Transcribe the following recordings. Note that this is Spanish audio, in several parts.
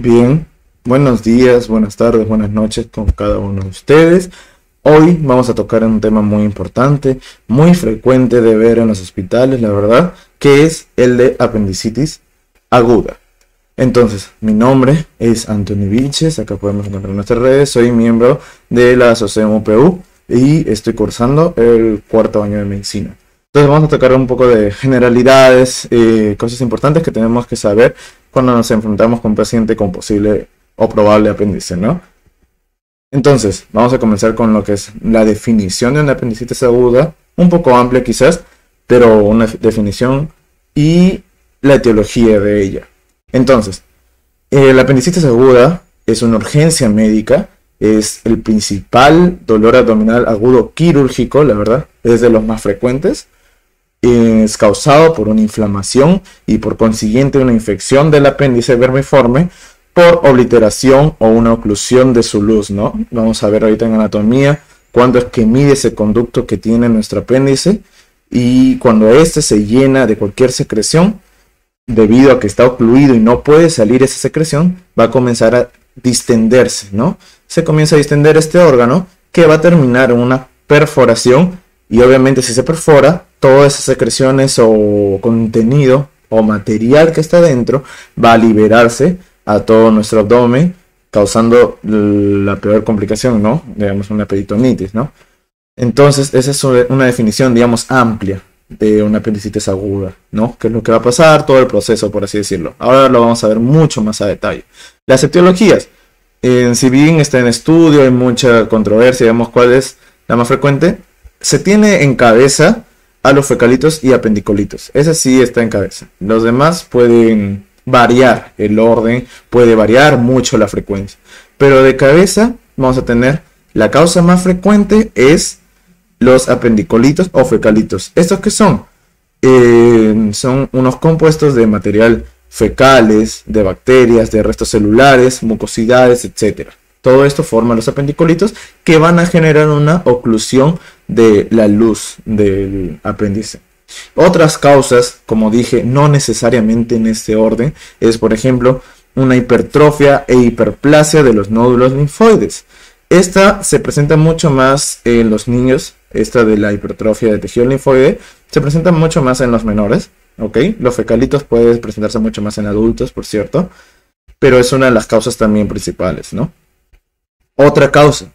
Bien, buenos días, buenas tardes, buenas noches con cada uno de ustedes. Hoy vamos a tocar un tema muy importante, muy frecuente de ver en los hospitales, la verdad, que es el de apendicitis aguda. Entonces, mi nombre es Anthony Vilches, acá podemos encontrar nuestras redes, soy miembro de la Asociación UPU y estoy cursando el cuarto año de medicina. Entonces vamos a tocar un poco de generalidades, cosas importantes que tenemos que saber cuando nos enfrentamos con un paciente con posible o probable apéndice, ¿no? Entonces, vamos a comenzar con lo que es la definición de una apendicitis aguda, un poco amplia quizás, pero una definición y la etiología de ella. Entonces, la apendicitis aguda es una urgencia médica, es el principal dolor abdominal agudo quirúrgico, la verdad, es de los más frecuentes. Es causado por una inflamación y por consiguiente una infección del apéndice vermiforme por obliteración o una oclusión de su luz, ¿no? Vamos a ver ahorita en anatomía cuándo es que mide ese conducto que tiene nuestro apéndice y cuando éste se llena de cualquier secreción, debido a que está ocluido y no puede salir esa secreción, va a comenzar a distenderse, ¿no? Se comienza a distender este órgano que va a terminar en una perforación y obviamente si se perfora, todas esas secreciones o contenido o material que está dentro va a liberarse a todo nuestro abdomen, causando la peor complicación, ¿no? Digamos una peritonitis, ¿no? Entonces, esa es una definición, digamos, amplia de una apendicitis aguda, ¿no? ¿Qué es lo que va a pasar? Todo el proceso, por así decirlo. Ahora lo vamos a ver mucho más a detalle. Las etiologías. Si bien está en estudio, hay mucha controversia, digamos, ¿cuál es la más frecuente? Se tiene en cabeza a los fecalitos y apendicolitos. Ese sí está en cabeza. Los demás pueden variar el orden, puede variar mucho la frecuencia. Pero de cabeza vamos a tener la causa más frecuente es los apendicolitos o fecalitos. ¿Estos qué son? Son unos compuestos de material fecales, de bacterias, de restos celulares, mucosidades, etc. Todo esto forma los apendicolitos que van a generar una oclusión de la luz del apéndice. Otras causas, como dije, no necesariamente en este orden, es por ejemplo una hipertrofia e hiperplasia de los nódulos linfoides. Esta se presenta mucho más en los niños, esta de la hipertrofia de tejido linfoide, se presenta mucho más en los menores, ¿ok? Los fecalitos pueden presentarse mucho más en adultos, por cierto, pero es una de las causas también principales, ¿no? Otra causa,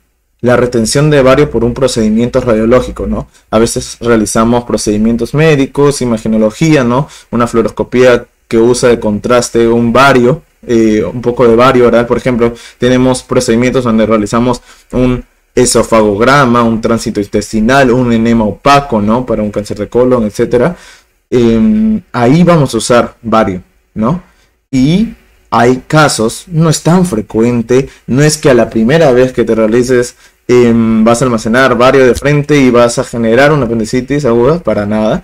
la retención de vario por un procedimiento radiológico, ¿no? A veces realizamos procedimientos médicos, imagenología, ¿no? Una fluoroscopía que usa de contraste un vario, un poco de vario oral, por ejemplo. Tenemos procedimientos donde realizamos un esofagograma, un tránsito intestinal, un enema opaco, ¿no? Para un cáncer de colon, etc. Ahí vamos a usar vario, ¿no? Y hay casos, no es tan frecuente, no es que a la primera vez que te realices vas a almacenar vario de frente y vas a generar una apendicitis aguda, para nada,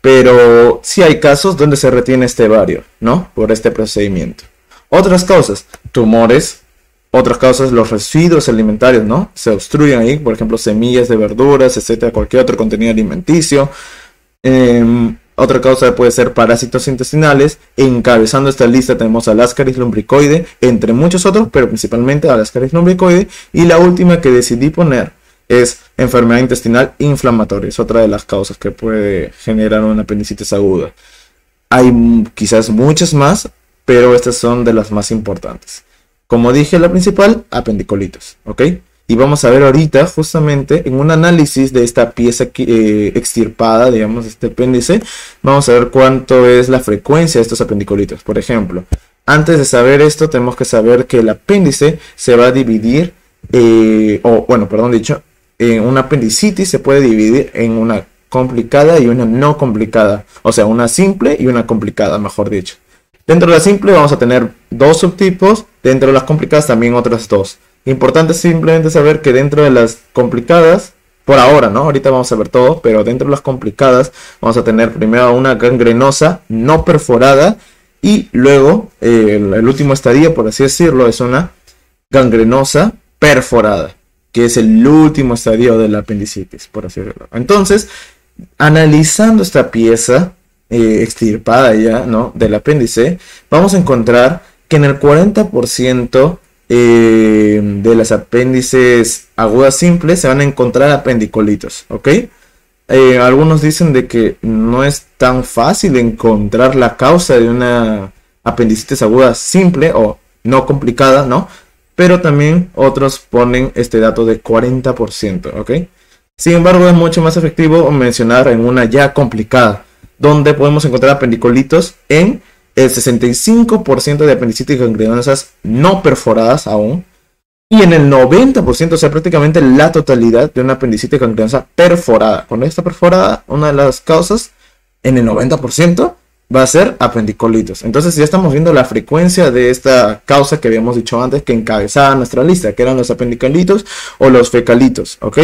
pero sí hay casos donde se retiene este vario, ¿no? Por este procedimiento. Otras causas, tumores, otras causas, los residuos alimentarios, ¿no? Se obstruyen ahí, por ejemplo, semillas de verduras, etcétera, cualquier otro contenido alimenticio. Otra causa puede ser parásitos intestinales. Encabezando esta lista tenemos al Ascaris lumbricoide, entre muchos otros, pero principalmente al Ascaris lumbricoide. Y la última que decidí poner es enfermedad intestinal inflamatoria. Es otra de las causas que puede generar una apendicitis aguda. Hay quizás muchas más, pero estas son de las más importantes. Como dije, la principal, apendicolitos, ¿ok? Y vamos a ver ahorita, justamente, en un análisis de esta pieza extirpada, digamos, este apéndice, vamos a ver cuánto es la frecuencia de estos apendicolitos. Por ejemplo, antes de saber esto, tenemos que saber que el apéndice se va a dividir, una apendicitis se puede dividir en una complicada y una no complicada. O sea, una simple y una complicada, mejor dicho. Dentro de la simple vamos a tener dos subtipos, dentro de las complicadas también otras dos. Importante simplemente saber que dentro de las complicadas, por ahora, ¿no? Ahorita vamos a ver todo, pero dentro de las complicadas vamos a tener primero una gangrenosa no perforada y luego el último estadio, por así decirlo, es una gangrenosa perforada, que es el último estadio de la apendicitis, por así decirlo. Entonces, analizando esta pieza extirpada ya, ¿no? Del apéndice, vamos a encontrar que en el 40% de las apéndices agudas simples se van a encontrar apendicolitos, ¿ok? Algunos dicen de que no es tan fácil encontrar la causa de una apendicitis aguda simple o no complicada, ¿no? Pero también otros ponen este dato de 40%, ¿ok? Sin embargo, es mucho más efectivo mencionar en una ya complicada, donde podemos encontrar apendicolitos en el 65% de apendicitis gangliosas no perforadas aún, y en el 90%, o sea, prácticamente la totalidad de una apendicitis gangliosa perforada. Cuando está perforada, una de las causas, en el 90%, va a ser apendicolitos. Entonces ya estamos viendo la frecuencia de esta causa que habíamos dicho antes, que encabezaba nuestra lista, que eran los apendicolitos o los fecalitos, ¿ok?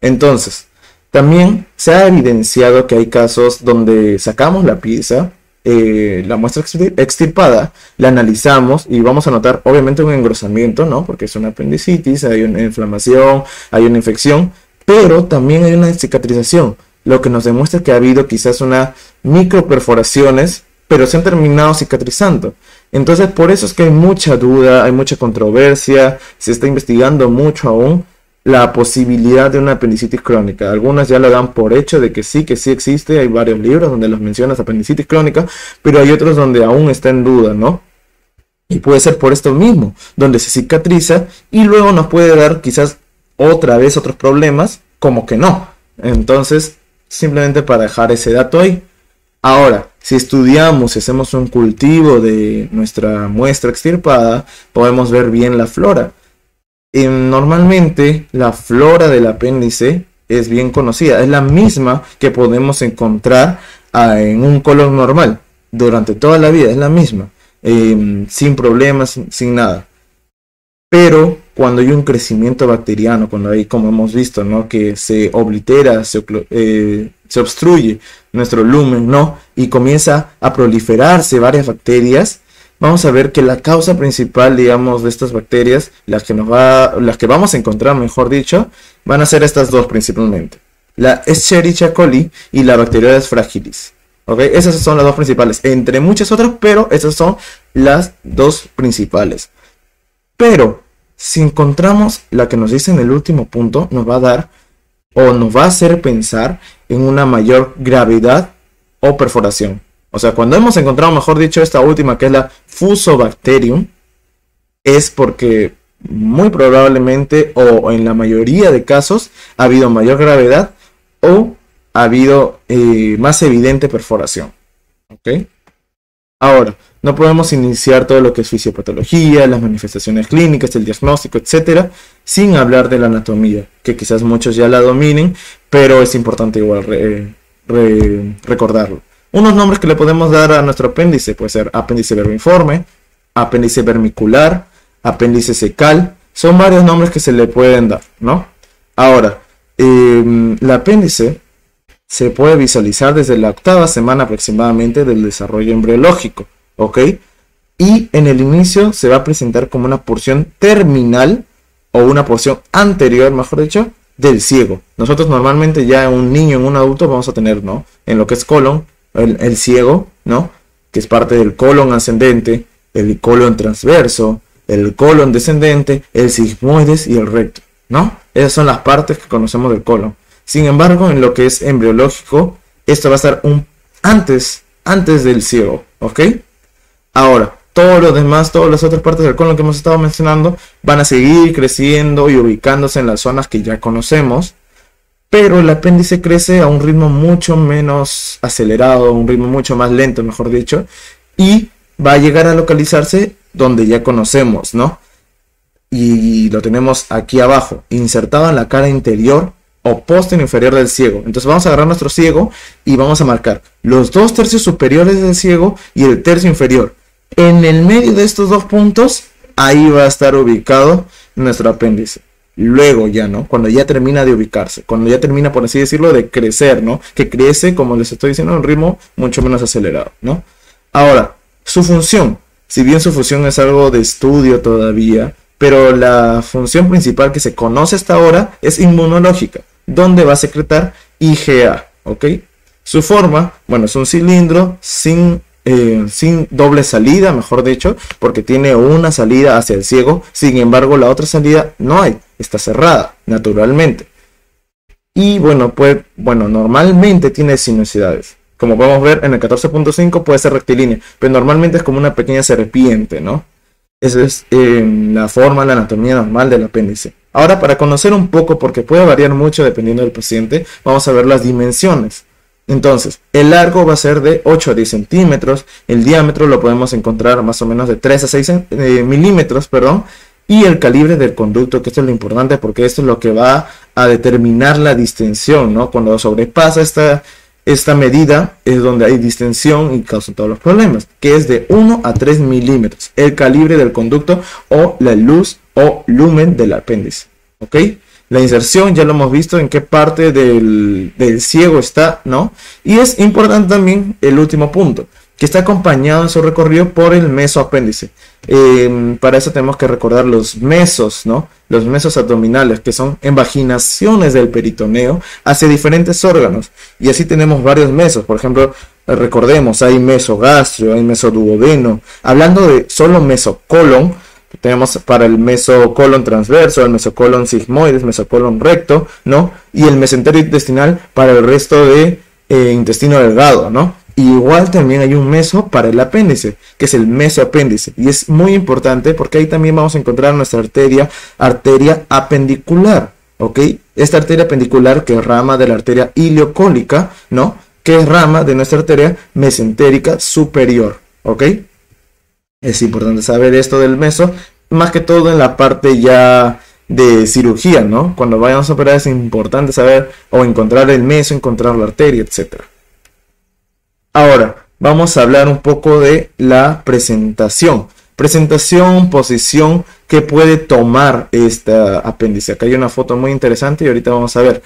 Entonces, también se ha evidenciado que hay casos donde sacamos la pieza, la muestra extirpada, la analizamos y vamos a notar obviamente un engrosamiento, ¿no? Porque es una apendicitis, hay una inflamación, hay una infección, pero también hay una cicatrización, lo que nos demuestra que ha habido quizás una microperforaciones, pero se han terminado cicatrizando. Entonces por eso es que hay mucha duda, hay mucha controversia, se está investigando mucho aún la posibilidad de una apendicitis crónica. Algunas ya lo dan por hecho de que sí existe. Hay varios libros donde los mencionas apendicitis crónica, pero hay otros donde aún está en duda, ¿no? Y puede ser por esto mismo, donde se cicatriza y luego nos puede dar quizás otra vez otros problemas, como que no. Entonces, simplemente para dejar ese dato ahí. Ahora, si estudiamos, si hacemos un cultivo de nuestra muestra extirpada, podemos ver bien la flora. Normalmente la flora del apéndice es bien conocida, es la misma que podemos encontrar en un colon normal durante toda la vida, es la misma, sin problemas, sin nada. Pero cuando hay un crecimiento bacteriano, cuando hay, como hemos visto, ¿no? Que se oblitera, se obstruye nuestro lumen, ¿no? Y comienza a proliferarse varias bacterias, vamos a ver que la causa principal, digamos, de estas bacterias, las que vamos a encontrar, mejor dicho, van a ser estas dos principalmente. La Escherichia coli y la Bacteroides fragilis. ¿Ok? Esas son las dos principales, entre muchas otras, pero esas son las dos principales. Pero, si encontramos la que nos dice en el último punto, nos va a dar, o nos va a hacer pensar en una mayor gravedad o perforación. O sea, cuando hemos encontrado, mejor dicho, esta última, que es la Fusobacterium, es porque muy probablemente, o en la mayoría de casos, ha habido mayor gravedad o ha habido más evidente perforación. ¿Ok? Ahora, no podemos iniciar todo lo que es fisiopatología, las manifestaciones clínicas, el diagnóstico, etcétera, sin hablar de la anatomía, que quizás muchos ya la dominen, pero es importante igual recordarlo. Unos nombres que le podemos dar a nuestro apéndice puede ser apéndice vermiforme, apéndice vermicular, apéndice secal. Son varios nombres que se le pueden dar, ¿no? Ahora, el apéndice se puede visualizar desde la 8ª semana aproximadamente del desarrollo embriológico, ¿ok? Y en el inicio se va a presentar como una porción terminal o una porción anterior, mejor dicho, del ciego. Nosotros normalmente ya en un niño, en un adulto, vamos a tener, ¿no? En lo que es colon, el ciego, ¿no? Que es parte del colon ascendente, el colon transverso, el colon descendente, el sigmoides y el recto, ¿no? Esas son las partes que conocemos del colon. Sin embargo, en lo que es embriológico, esto va a estar antes del ciego, ¿ok? Ahora, todo lo demás, todas las otras partes del colon que hemos estado mencionando, van a seguir creciendo y ubicándose en las zonas que ya conocemos. Pero el apéndice crece a un ritmo mucho menos acelerado, un ritmo mucho más lento, mejor dicho, y va a llegar a localizarse donde ya conocemos, ¿no? Y lo tenemos aquí abajo, insertado en la cara interior o póster inferior del ciego. Entonces vamos a agarrar nuestro ciego y vamos a marcar los 2/3 superiores del ciego y el tercio inferior. En el medio de estos dos puntos, ahí va a estar ubicado nuestro apéndice. Luego ya, ¿no? Cuando ya termina de ubicarse, cuando ya termina, por así decirlo, de crecer, ¿no? Que crece, como les estoy diciendo, a un ritmo mucho menos acelerado, ¿no? Ahora, su función, si bien su función es algo de estudio todavía, pero la función principal que se conoce hasta ahora es inmunológica, donde va a secretar IgA, ¿ok? Su forma, bueno, es un cilindro sin sin doble salida, mejor dicho, porque tiene una salida hacia el ciego, sin embargo la otra salida no hay, está cerrada naturalmente. Y bueno, normalmente tiene sinuosidades. Como podemos ver en el 14.5 puede ser rectilínea, pero normalmente es como una pequeña serpiente, ¿no? Esa es la forma, la anatomía normal del apéndice. Ahora, para conocer un poco, porque puede variar mucho dependiendo del paciente, vamos a ver las dimensiones. Entonces, el largo va a ser de 8 a 10 centímetros, el diámetro lo podemos encontrar más o menos de 3 a 6 milímetros, perdón, y el calibre del conducto, que esto es lo importante porque esto es lo que va a determinar la distensión, ¿no? Cuando sobrepasa esta medida es donde hay distensión y causa todos los problemas, que es de 1 a 3 milímetros, el calibre del conducto o la luz o lumen del apéndice, ¿ok? La inserción ya lo hemos visto en qué parte del ciego está, ¿no? Y es importante también el último punto, que está acompañado en su recorrido por el mesoapéndice. Para eso tenemos que recordar los mesos, ¿no? Los mesos abdominales, que son invaginaciones del peritoneo hacia diferentes órganos. Y así tenemos varios mesos. Por ejemplo, recordemos, hay mesogastrio, hay mesoduodeno. Hablando de solo mesocolon, tenemos para el mesocolon transverso, el mesocolon sigmoides, mesocolon recto, ¿no? Y el mesenterio intestinal para el resto de intestino delgado, ¿no? Y igual también hay un meso para el apéndice, que es el mesoapéndice. Y es muy importante porque ahí también vamos a encontrar nuestra arteria apendicular, ¿ok? Esta arteria apendicular que es rama de la arteria iliocólica, ¿no? Que es rama de nuestra arteria mesentérica superior, ¿ok? Es importante saber esto del meso, más que todo en la parte ya de cirugía, ¿no? Cuando vayamos a operar es importante saber o encontrar el meso, encontrar la arteria, etcétera. Ahora, vamos a hablar un poco de la presentación. Presentación, posición que puede tomar esta apéndice. Acá hay una foto muy interesante y ahorita vamos a ver.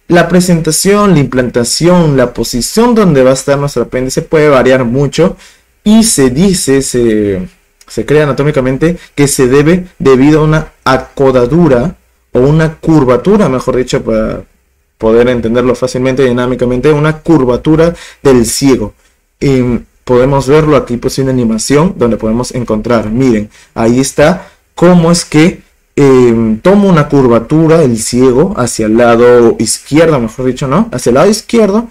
La presentación, la implantación, la posición donde va a estar nuestro apéndice puede variar mucho y se dice, se cree anatómicamente que se debe debido a una acodadura o una curvatura, mejor dicho, para poder entenderlo fácilmente, dinámicamente, una curvatura del ciego. Podemos verlo aquí, pues una animación donde podemos encontrar, miren, ahí está cómo es que toma una curvatura el ciego hacia el lado izquierdo, mejor dicho, ¿no? Hacia el lado izquierdo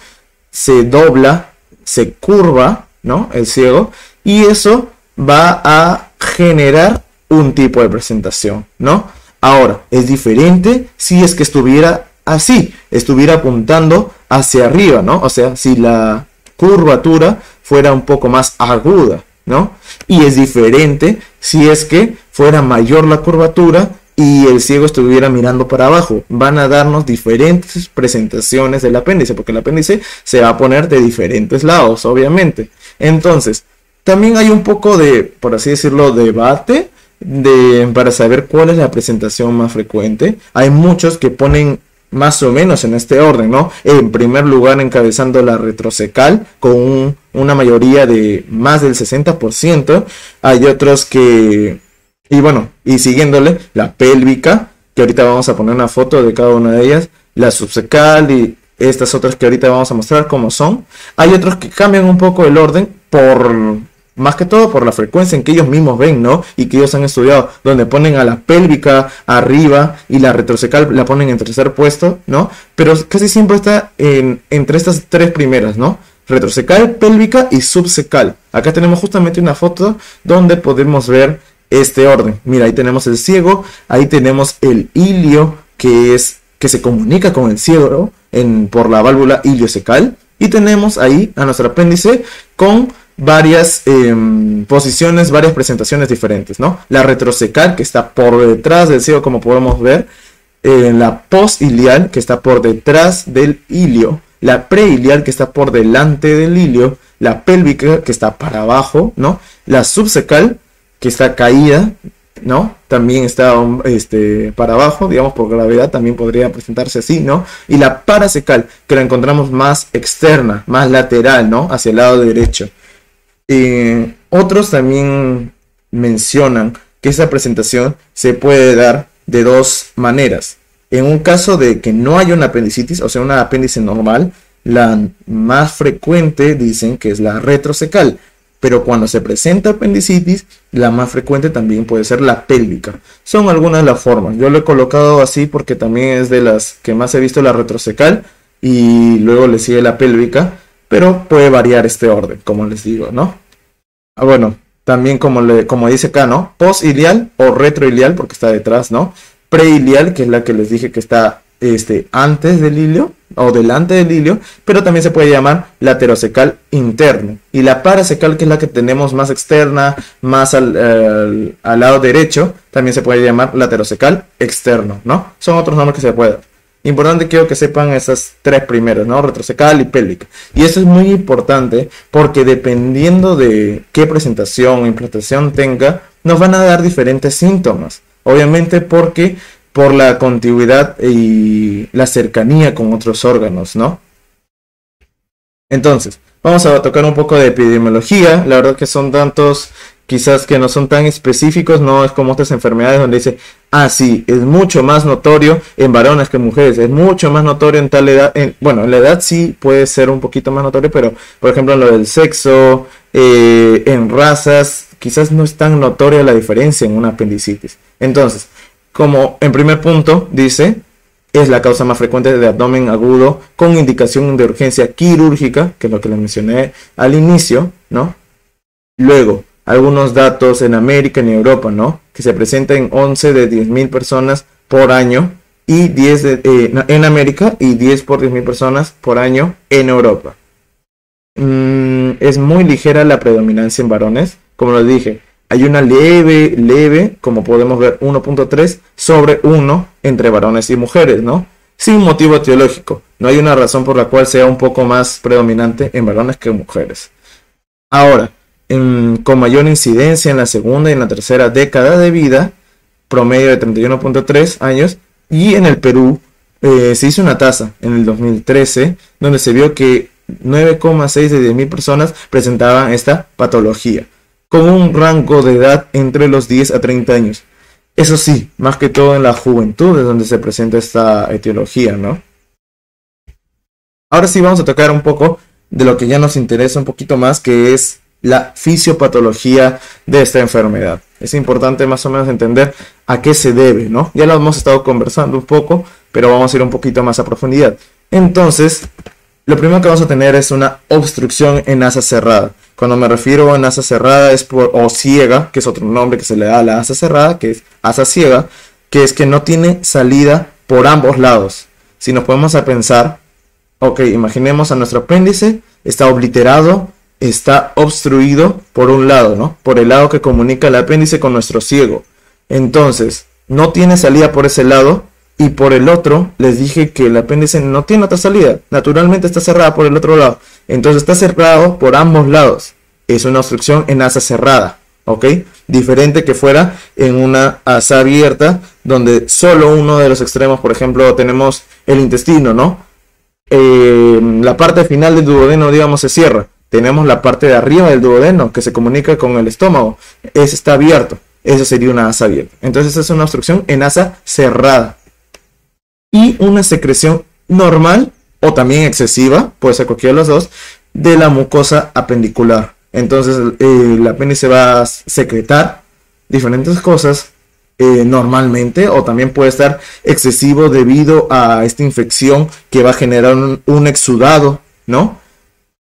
se dobla, se curva, ¿no? El ciego, y eso va a generar un tipo de presentación, ¿no? Ahora, es diferente si es que estuviera así, estuviera apuntando hacia arriba, ¿no? O sea, si la curvatura fuera un poco más aguda, ¿no? Y es diferente si es que fuera mayor la curvatura y el ciego estuviera mirando para abajo. Van a darnos diferentes presentaciones del apéndice, porque el apéndice se va a poner de diferentes lados, obviamente. Entonces, también hay un poco de, por así decirlo, debate para saber cuál es la presentación más frecuente. Hay muchos que ponen más o menos en este orden, ¿no? En primer lugar, encabezando la retrocecal con una mayoría de más del 60%. Hay otros que, y siguiéndole, la pélvica, que ahorita vamos a poner una foto de cada una de ellas, la subcecal y estas otras que ahorita vamos a mostrar cómo son. Hay otros que cambian un poco el orden más que todo por la frecuencia en que ellos mismos ven, ¿no? Y que ellos han estudiado, donde ponen a la pélvica arriba y la retrocecal la ponen en tercer puesto, ¿no? Pero casi siempre está entre estas tres primeras, ¿no? Retrocecal, pélvica y subcecal. Acá tenemos justamente una foto donde podemos ver este orden. Mira, ahí tenemos el ciego, ahí tenemos el ilio que se comunica con el ciego por la válvula iliocecal, y tenemos ahí a nuestro apéndice con varias posiciones, varias presentaciones diferentes, ¿no? La retrocecal, que está por detrás del ciego, como podemos ver, la postilial, que está por detrás del ilio, la preilial, que está por delante del ilio, la pélvica, que está para abajo, ¿no? La subcecal, que está caída, ¿no? También está para abajo, digamos, por gravedad también podría presentarse así, ¿no? Y la paracecal, que la encontramos más externa, más lateral, ¿no? Hacia el lado derecho. Otros también mencionan que esa presentación se puede dar de dos maneras. En un caso de que no haya una apendicitis, o sea, una apéndice normal, la más frecuente dicen que es la retrocecal. Pero cuando se presenta apendicitis, la más frecuente también puede ser la pélvica. Son algunas de las formas. Yo lo he colocado así porque también es de las que más he visto, la retrocecal y luego le sigue la pélvica, pero puede variar este orden, como les digo, ¿no? Bueno, también como dice acá, ¿no? Postilial o retroilial, porque está detrás, ¿no? Preilial, que es la que les dije que está antes del ilio o delante del ilio, pero también se puede llamar laterocecal interno. Y la paracecal, que es la que tenemos más externa, más al lado derecho, también se puede llamar laterocecal externo, ¿no? Son otros nombres que se pueden dar. Importante, quiero que sepan esas tres primeras, ¿no? Retrocecal y pélvica. Y eso es muy importante porque dependiendo de qué presentación o implantación tenga, nos van a dar diferentes síntomas. Obviamente porque por la contigüidad y la cercanía con otros órganos, ¿no? Entonces, vamos a tocar un poco de epidemiología. La verdad que son tantos, quizás que no son tan específicos, no es como otras enfermedades donde dice, sí, es mucho más notorio en varones que en mujeres, es mucho más notorio en tal edad, bueno, en la edad sí puede ser un poquito más notorio, pero por ejemplo en lo del sexo, en razas, quizás no es tan notoria la diferencia en una apendicitis. Entonces, como en primer punto dice, es la causa más frecuente de abdomen agudo con indicación de urgencia quirúrgica, que es lo que les mencioné al inicio, ¿no? Luego, algunos datos en América y en Europa, ¿no? Que se presenta en 11 de 10.000 personas por año y 10 en América y 10 por 10.000 personas por año en Europa. Es muy ligera la predominancia en varones, como les dije. Hay una leve, como podemos ver, 1.3 sobre 1 entre varones y mujeres, ¿no? Sin motivo etiológico. No hay una razón por la cual sea un poco más predominante en varones que en mujeres. Ahora, con mayor incidencia en la segunda y en la tercera década de vida, promedio de 31.3 años, y en el Perú se hizo una tasa en el 2013, donde se vio que 9,6 de 10.000 personas presentaban esta patología, con un rango de edad entre los 10 a 30 años. Eso sí, más que todo en la juventud es donde se presenta esta etiología, ¿no? Ahora sí vamos a tocar un poco de lo que ya nos interesa un poquito más, que es la fisiopatología de esta enfermedad. Es importante más o menos entender a qué se debe, ¿no? Ya lo hemos estado conversando un poco, pero vamos a ir un poquito más a profundidad. Entonces, lo primero que vamos a tener es una obstrucción en asa cerrada. Cuando me refiero a asa cerrada es o ciega, que es otro nombre que se le da a la asa cerrada, que es asa ciega, que es que no tiene salida por ambos lados. Si nos ponemos a pensar, ok, imaginemos a nuestro apéndice, está obliterado, está obstruido por un lado, ¿no? Por el lado que comunica el apéndice con nuestro ciego. Entonces, no tiene salida por ese lado. Y por el otro, les dije que el apéndice no tiene otra salida. Naturalmente está cerrada por el otro lado. Entonces está cerrado por ambos lados. Es una obstrucción en asa cerrada. ¿Ok? Diferente que fuera en una asa abierta, donde solo uno de los extremos, por ejemplo, tenemos el intestino, ¿no? La parte final del duodeno, digamos, se cierra. Tenemos la parte de arriba del duodeno, que se comunica con el estómago. Ese está abierto. Eso sería una asa abierta. Entonces es una obstrucción en asa cerrada. Y una secreción normal o también excesiva, puede ser cualquiera de los dos, de la mucosa apendicular. Entonces el apéndice va a secretar diferentes cosas normalmente, o también puede estar excesivo debido a esta infección que va a generar un exudado, ¿no?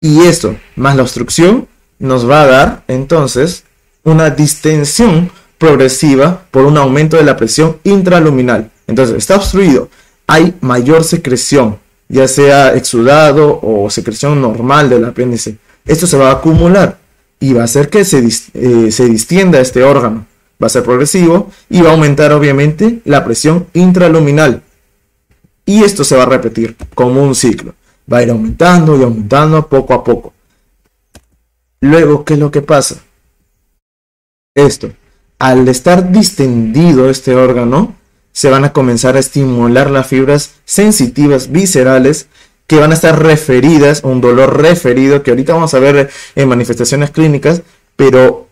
Y esto, más la obstrucción, nos va a dar entonces una distensión progresiva por un aumento de la presión intraluminal. Entonces está obstruido, hay mayor secreción, ya sea exudado o secreción normal del apéndice. Esto se va a acumular y va a hacer que se distienda este órgano. Va a ser progresivo y va a aumentar obviamente la presión intraluminal. Y esto se va a repetir como un ciclo. Va a ir aumentando y aumentando poco a poco. Luego, ¿qué es lo que pasa? Esto, al estar distendido este órgano, se van a comenzar a estimular las fibras sensitivas viscerales que van a estar referidas, un dolor referido, que ahorita vamos a ver en manifestaciones clínicas, pero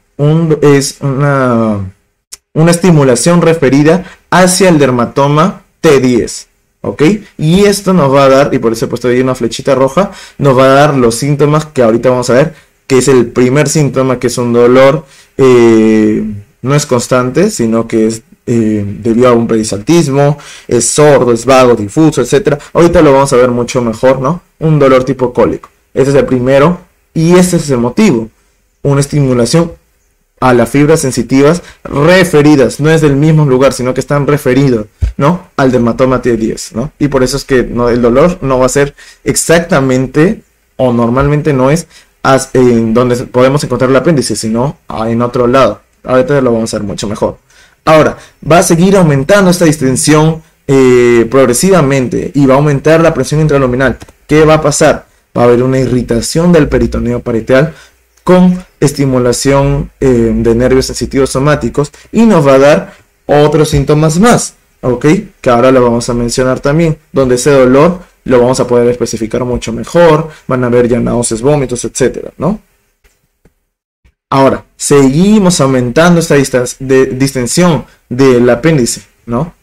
es una estimulación referida hacia el dermatoma T10, ¿ok? Y esto nos va a dar, y por eso he puesto ahí una flechita roja, nos va a dar los síntomas que ahorita vamos a ver, que es el primer síntoma, que es un dolor, no es constante, sino que es debido a un perisaltismo, es sordo, es vago, difuso, etcétera. Ahorita lo vamos a ver mucho mejor, ¿no? Un dolor tipo cólico. Ese es el primero y ese es el motivo. Una estimulación a las fibras sensitivas referidas, no es del mismo lugar, sino que están referidos, ¿no? Al dermatoma T10, ¿no? Y por eso es que el dolor no va a ser exactamente, o normalmente no es en donde podemos encontrar el apéndice, sino en otro lado. Ahorita lo vamos a ver mucho mejor. Ahora, va a seguir aumentando esta distensión progresivamente y va a aumentar la presión intraluminal. ¿Qué va a pasar? Va a haber una irritación del peritoneo parietal con estimulación de nervios sensitivos somáticos y nos va a dar otros síntomas más, ¿ok? Que ahora lo vamos a mencionar también, donde ese dolor lo vamos a poder especificar mucho mejor, van a haber ya náuseas, vómitos, etcétera, ¿no? Ahora, seguimos aumentando esta distensión del apéndice, ¿no?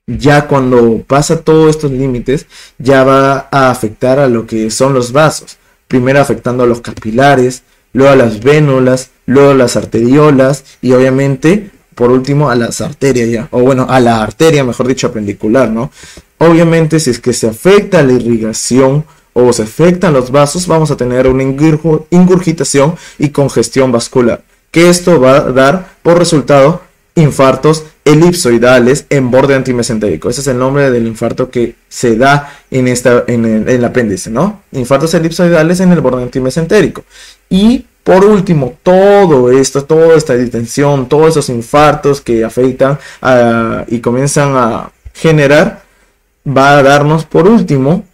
Ya cuando pasa todos estos límites, ya va a afectar a lo que son los vasos. Primero afectando a los capilares, luego a las vénulas, luego a las arteriolas y obviamente, por último, a las arterias ya. O bueno, a la arteria, mejor dicho, apendicular, ¿no? Obviamente, si es que se afecta la irrigación o se afectan los vasos, vamos a tener una ingurgitación y congestión vascular. Que esto va a dar por resultado infartos elipsoidales en borde antimesentérico. Ese es el nombre del infarto que se da en el apéndice, ¿no? Infartos elipsoidales en el borde antimesentérico. Y por último, todo esto, toda esta distensión, todos esos infartos que afectan y comienzan a generar, va a darnos por último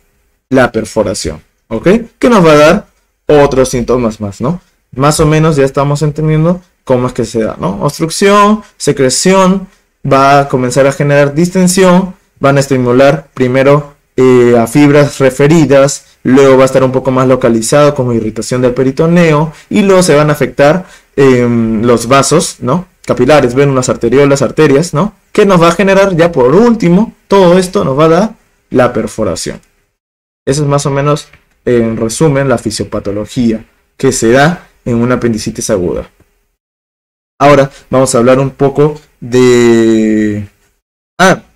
la perforación, ¿ok? Que nos va a dar otros síntomas más, ¿no? Más o menos ya estamos entendiendo cómo es que se da, ¿no? Obstrucción, secreción, va a comenzar a generar distensión, van a estimular primero a fibras referidas, luego va a estar un poco más localizado como irritación del peritoneo y luego se van a afectar los vasos, ¿no? Capilares, vénulas, arteriolas, arterias, ¿no? Que nos va a generar ya por último, todo esto nos va a dar la perforación. Eso es más o menos, en resumen, la fisiopatología que se da en una apendicitis aguda. Ahora vamos a hablar un poco de...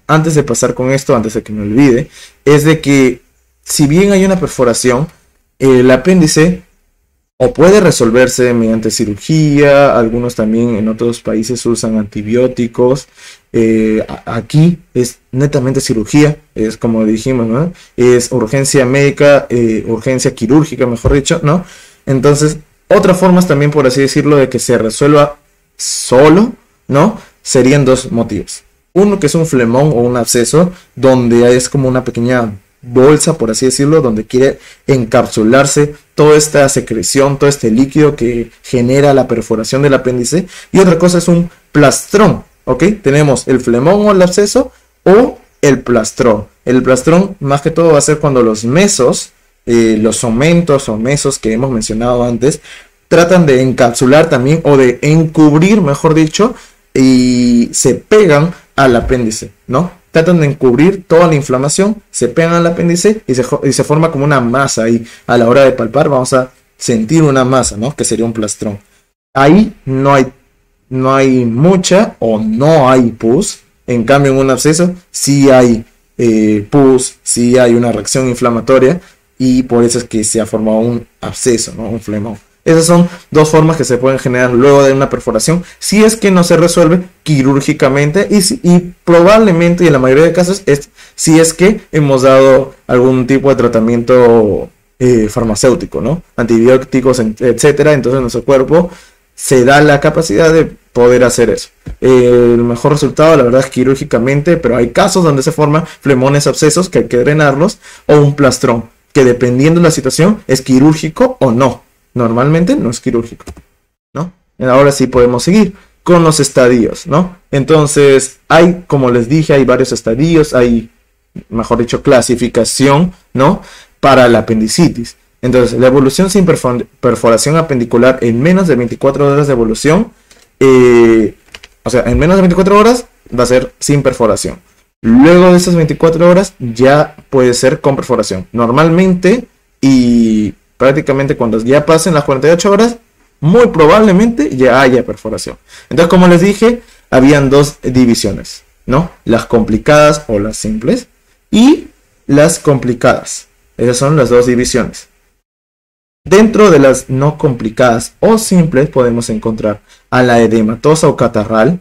antes de pasar con esto, antes de que me olvide, es de que si bien hay una perforación, el apéndice o puede resolverse mediante cirugía, algunos también en otros países usan antibióticos, aquí es netamente cirugía, es como dijimos, ¿no? Es urgencia médica, urgencia quirúrgica, mejor dicho, ¿no? Entonces, otras formas también, por así decirlo, de que se resuelva solo, ¿no? Serían dos motivos. Uno que es un flemón o un absceso, donde es como una pequeña bolsa, por así decirlo, donde quiere encapsularse toda esta secreción, todo este líquido que genera la perforación del apéndice. Y otra cosa es un plastrón, ¿ok? Tenemos el flemón o el absceso o el plastrón. El plastrón más que todo va a ser cuando los mesos, los omentos o mesos que hemos mencionado antes, tratan de encapsular también o de encubrir, mejor dicho, y se pegan al apéndice, ¿no? Tratan de encubrir toda la inflamación, se pegan al apéndice y se forma como una masa. Y a la hora de palpar vamos a sentir una masa, ¿no? Que sería un plastrón. Ahí no hay mucha o no hay pus. En cambio, en un absceso sí hay pus, sí hay una reacción inflamatoria y por eso es que se ha formado un absceso, ¿no? Un flemón. Esas son dos formas que se pueden generar luego de una perforación, si es que no se resuelve quirúrgicamente y probablemente, y en la mayoría de casos, si es que hemos dado algún tipo de tratamiento farmacéutico, ¿no? Antibióticos, etcétera. Entonces nuestro cuerpo se da la capacidad de poder hacer eso. El mejor resultado, la verdad, es quirúrgicamente, pero hay casos donde se forman flemones, abscesos que hay que drenarlos, o un plastrón, que dependiendo de la situación es quirúrgico o no. Normalmente no es quirúrgico, ¿no? Ahora sí podemos seguir con los estadios, ¿no? Entonces, como les dije, hay varios estadios, hay, mejor dicho, clasificación, ¿no? Para la apendicitis. Entonces, la evolución sin perforación apendicular en menos de 24 horas de evolución, o sea, en menos de 24 horas va a ser sin perforación. Luego de esas 24 horas ya puede ser con perforación. Normalmente, y Prácticamente cuando ya pasen las 48 horas, muy probablemente ya haya perforación. Entonces, como les dije, habían dos divisiones, ¿no? Las complicadas o las simples y las complicadas. Esas son las dos divisiones. Dentro de las no complicadas o simples podemos encontrar a la edematosa o catarral,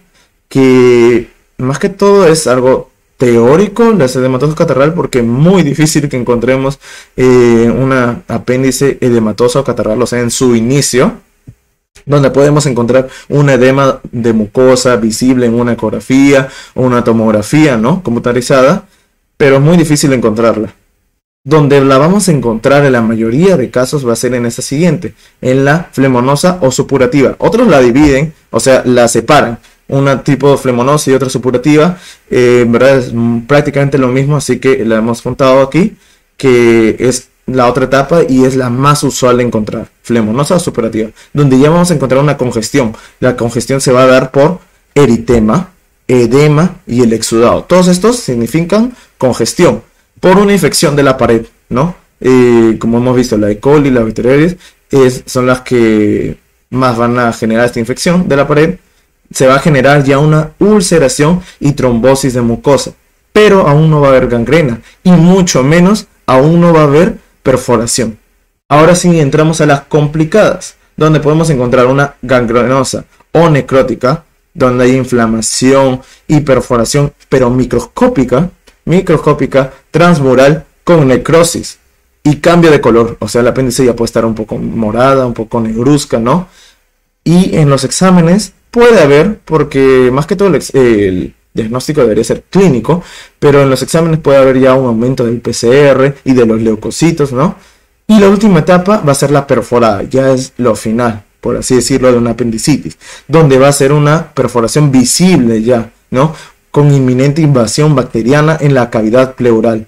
que más que todo es algo teórico, la edematosa catarral, porque es muy difícil que encontremos una apéndice edematosa o catarral, o sea, en su inicio, donde podemos encontrar un edema de mucosa visible en una ecografía o una tomografía, ¿no?, computarizada, pero es muy difícil encontrarla. Donde la vamos a encontrar en la mayoría de casos va a ser en esta siguiente, en la flemonosa o supurativa. Otros la dividen, o sea, la separan. Una tipo flemonosa y otra supurativa, en verdad es prácticamente lo mismo, así que la hemos juntado aquí, que es la otra etapa y es la más usual de encontrar, flemonosa o supurativa, donde ya vamos a encontrar una congestión. La congestión se va a dar por eritema, edema y el exudado. Todos estos significan congestión por una infección de la pared, ¿no? Como hemos visto, la E. coli y la bacteriaris son las que más van a generar esta infección de la pared. Se va a generar ya una ulceración y trombosis de mucosa, pero aún no va a haber gangrena y mucho menos aún no va a haber perforación. Ahora sí entramos a las complicadas, donde podemos encontrar una gangrenosa o necrótica, donde hay inflamación y perforación, pero microscópica, transmural con necrosis y cambio de color, o sea, el apéndice ya puede estar un poco morada, un poco negruzca, ¿no? Y en los exámenes puede haber, porque más que todo el diagnóstico debería ser clínico, pero en los exámenes puede haber ya un aumento del PCR y de los leucocitos, ¿no? Y la última etapa va a ser la perforada, ya es lo final, por así decirlo, de una apendicitis, donde va a ser una perforación visible ya, ¿no?, con inminente invasión bacteriana en la cavidad pleural.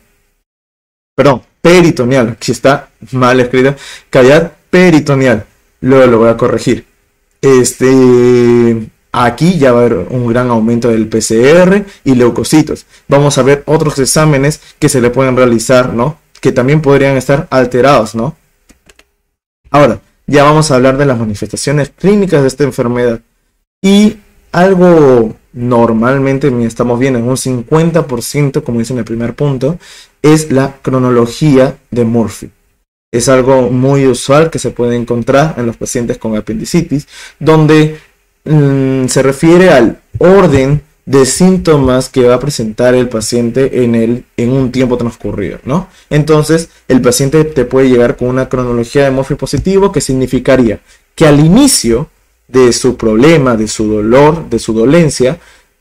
Perdón, peritoneal, aquí está mal escrito, cavidad peritoneal, luego lo voy a corregir. Aquí ya va a haber un gran aumento del PCR y leucocitos. Vamos a ver otros exámenes que se le pueden realizar, ¿no?, que también podrían estar alterados, ¿no? Ahora, ya vamos a hablar de las manifestaciones clínicas de esta enfermedad. Y algo normalmente estamos viendo en un 50%, como dice en el primer punto, es la cronología de Murphy. Es algo muy usual que se puede encontrar en los pacientes con apendicitis, donde se refiere al orden de síntomas que va a presentar el paciente en un tiempo transcurrido, ¿no? Entonces, el paciente te puede llegar con una cronología de Murphy positivo, que significaría que al inicio de su problema, de su dolor, de su dolencia,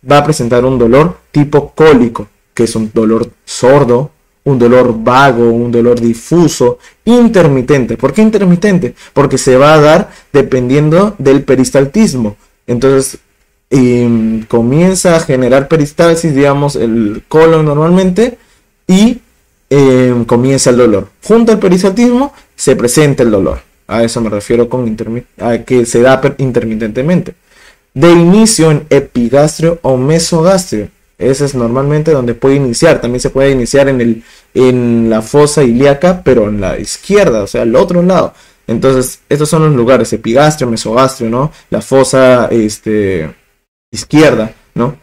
va a presentar un dolor tipo cólico, que es un dolor sordo, un dolor vago, un dolor difuso, intermitente. ¿Por qué intermitente? Porque se va a dar dependiendo del peristaltismo. Entonces, comienza a generar peristalsis, digamos, el colon normalmente, y comienza el dolor. Junto al peristaltismo se presenta el dolor. A eso me refiero con a que se da intermitentemente. De inicio en epigastrio o mesogastrio. Ese es normalmente donde puede iniciar. También se puede iniciar en la fosa ilíaca, pero en la izquierda, o sea, al otro lado. Entonces, estos son los lugares: epigastrio, mesogastrio, ¿no? La fosa izquierda, ¿no?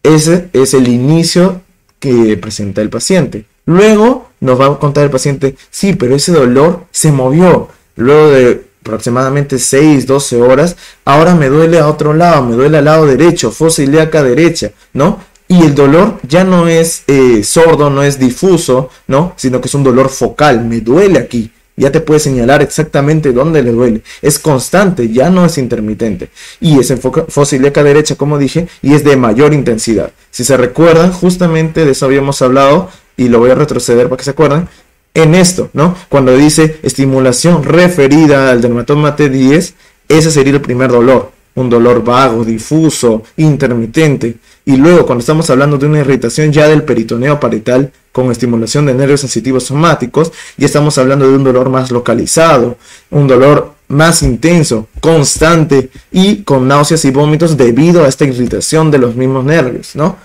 Ese es el inicio que presenta el paciente. Luego nos va a contar el paciente: sí, pero ese dolor se movió. Luego de aproximadamente 6-12 horas, ahora me duele a otro lado, me duele al lado derecho, fosa ilíaca derecha, ¿no? Y el dolor ya no es sordo, no es difuso, ¿no?, sino que es un dolor focal, me duele aquí. Ya te puede señalar exactamente dónde le duele. Es constante, ya no es intermitente. Y es en fosa ilíaca derecha, como dije, y es de mayor intensidad. Si se recuerdan, justamente de eso habíamos hablado, y lo voy a retroceder para que se acuerden, en esto, ¿no? Cuando dice estimulación referida al dermatoma T10, ese sería el primer dolor. Un dolor vago, difuso, intermitente. Y luego, cuando estamos hablando de una irritación ya del peritoneo parietal con estimulación de nervios sensitivos somáticos, ya estamos hablando de un dolor más localizado, un dolor más intenso, constante y con náuseas y vómitos debido a esta irritación de los mismos nervios, ¿no?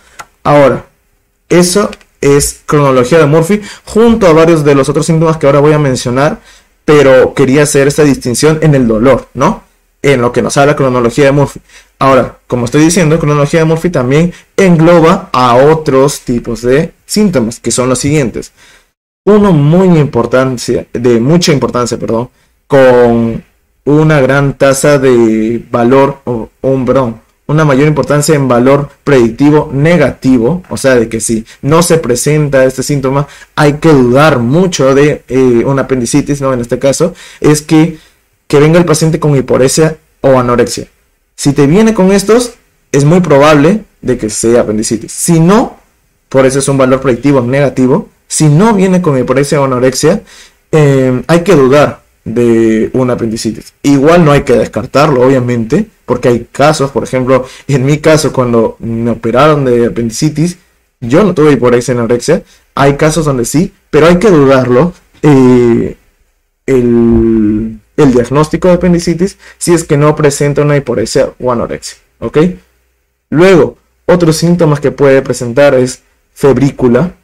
Ahora, eso es cronología de Murphy, junto a varios de los otros síntomas que ahora voy a mencionar, pero quería hacer esta distinción en el dolor, ¿no? En lo que nos habla cronología de Murphy. Ahora, como estoy diciendo, cronología de Murphy también engloba a otros tipos de síntomas, que son los siguientes. Uno de mucha importancia, perdón, con una gran tasa de valor, una mayor importancia en valor predictivo negativo, o sea, de que si no se presenta este síntoma, hay que dudar mucho de una apendicitis, ¿no? En este caso, es que venga el paciente con hiporexia o anorexia. Si te viene con estos, es muy probable de que sea apendicitis. Si no, por eso es un valor predictivo negativo. Si no viene con hiporexia o anorexia, hay que dudar de una apendicitis. Igual no hay que descartarlo, obviamente, porque hay casos, por ejemplo, en mi caso, cuando me operaron de apendicitis, yo no tuve hiporexia o anorexia. Hay casos donde sí, pero hay que dudarlo. El diagnóstico de apendicitis si es que no presenta una hiporexia o anorexia, ¿ok? Luego, otros síntomas que puede presentar es febrícula.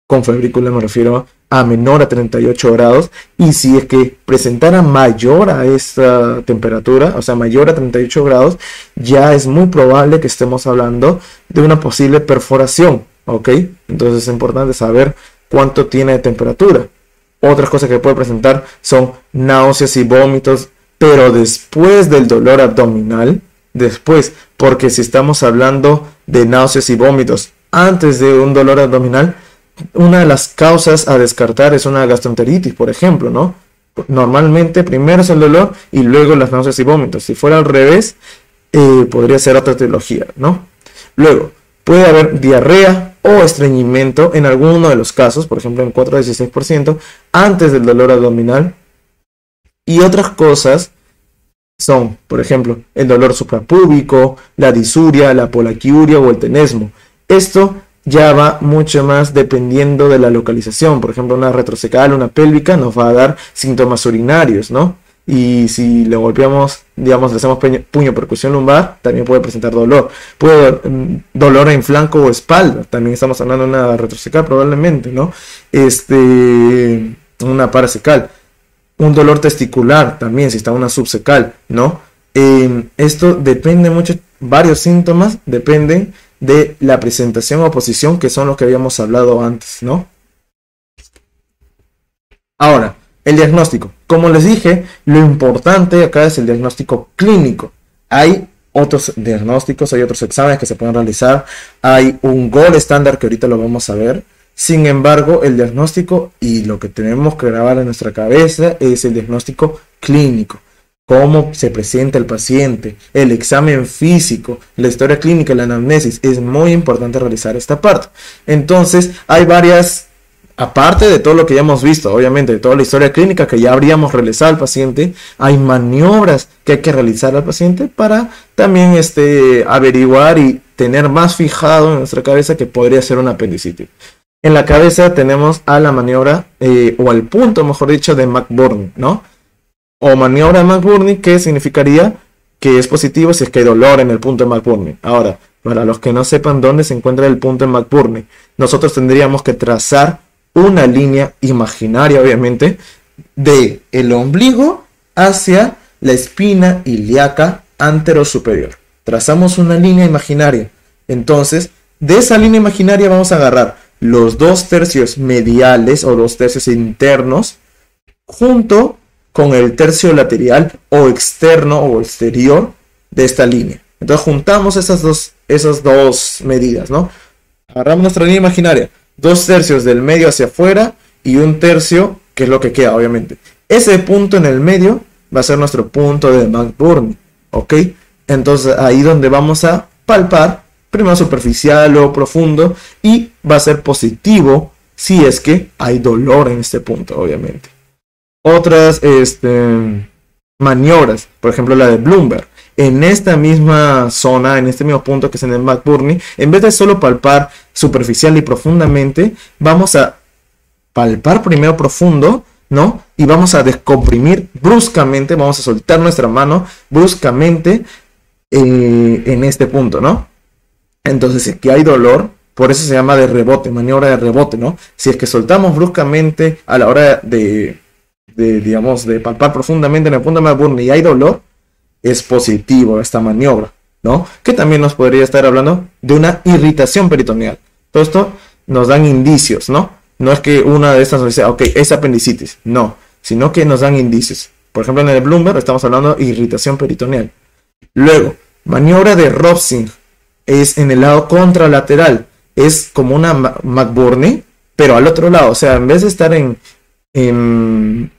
Con febrícula me refiero a menor a 38 grados, y si es que presentara mayor a esta temperatura, o sea, mayor a 38 grados, ya es muy probable que estemos hablando de una posible perforación, ¿ok? Entonces es importante saber cuánto tiene de temperatura. Otras cosas que puede presentar son náuseas y vómitos, pero después del dolor abdominal, porque si estamos hablando de náuseas y vómitos antes de un dolor abdominal, una de las causas a descartar es una gastroenteritis, por ejemplo, ¿no? Normalmente primero es el dolor y luego las náuseas y vómitos. Si fuera al revés, podría ser otra etiología, ¿no? Luego, puede haber diarrea o estreñimiento en alguno de los casos, por ejemplo en 4 a 16%, antes del dolor abdominal. Y otras cosas son, por ejemplo, el dolor suprapúbico, la disuria, la polaquiuria o el tenesmo. Esto ya va mucho más dependiendo de la localización. Por ejemplo, una retrocecal, una pélvica nos va a dar síntomas urinarios, ¿no? Y si le golpeamos, digamos, le hacemos puño percusión lumbar, también puede presentar dolor. Puede haber dolor en flanco o espalda. También estamos hablando de una retrocecal probablemente, ¿no? Una paracecal. Un dolor testicular también, si está una subcecal, ¿no? Esto depende mucho, varios síntomas dependen de la presentación o posición, que son los que habíamos hablado antes, ¿no? Ahora, el diagnóstico. Como les dije, lo importante acá es el diagnóstico clínico. Hay otros diagnósticos, hay otros exámenes que se pueden realizar. Hay un gold estándar que ahorita lo vamos a ver. Sin embargo, el diagnóstico y lo que tenemos que grabar en nuestra cabeza es el diagnóstico clínico. Cómo se presenta el paciente, el examen físico, la historia clínica, la anamnesis. Es muy importante realizar esta parte. Entonces, hay varias, aparte de todo lo que ya hemos visto, obviamente, de toda la historia clínica que ya habríamos realizado al paciente, hay maniobras que hay que realizar al paciente para también averiguar y tener más fijado en nuestra cabeza que podría ser una apendicitis. En la cabeza tenemos a la maniobra, o al punto, mejor dicho, de McBurney, ¿no? O maniobra de McBurney, que significaría que es positivo si es que hay dolor en el punto de McBurney. Ahora, para los que no sepan dónde se encuentra el punto de McBurney, nosotros tendríamos que trazar una línea imaginaria, obviamente, de el ombligo hacia la espina ilíaca anterosuperior. Trazamos una línea imaginaria. Entonces, de esa línea imaginaria vamos a agarrar los 2/3 mediales o 2/3 internos junto con el tercio lateral o externo o exterior de esta línea. Entonces juntamos esas dos medidas, ¿no? Agarramos nuestra línea imaginaria, 2/3 del medio hacia afuera y 1/3, que es lo que queda, obviamente. Ese punto en el medio va a ser nuestro punto de McBurney, ¿ok? Entonces ahí donde vamos a palpar, primero superficial o profundo, y va a ser positivo si es que hay dolor en este punto, obviamente. Otras maniobras, por ejemplo la de Bloomberg, en esta misma zona, en este mismo punto que es en el McBurney, en vez de solo palpar superficial y profundamente, vamos a palpar primero profundo, ¿no? Y vamos a descomprimir bruscamente, vamos a soltar nuestra mano bruscamente en este punto, ¿no? Entonces, si es que hay dolor, por eso se llama de rebote, maniobra de rebote, ¿no? Si es que soltamos bruscamente a la hora de digamos, de palpar profundamente en el punto de McBurney y hay dolor, es positivo esta maniobra, ¿no? Que también nos podría estar hablando de una irritación peritoneal. Todo esto nos dan indicios, ¿no? No es que una de estas nos dice, ok, es apendicitis, no, sino que nos dan indicios. Por ejemplo, en el Bloomberg estamos hablando de irritación peritoneal. Luego, maniobra de Robson es en el lado contralateral, es como una McBurney, pero al otro lado, o sea, en vez de estar en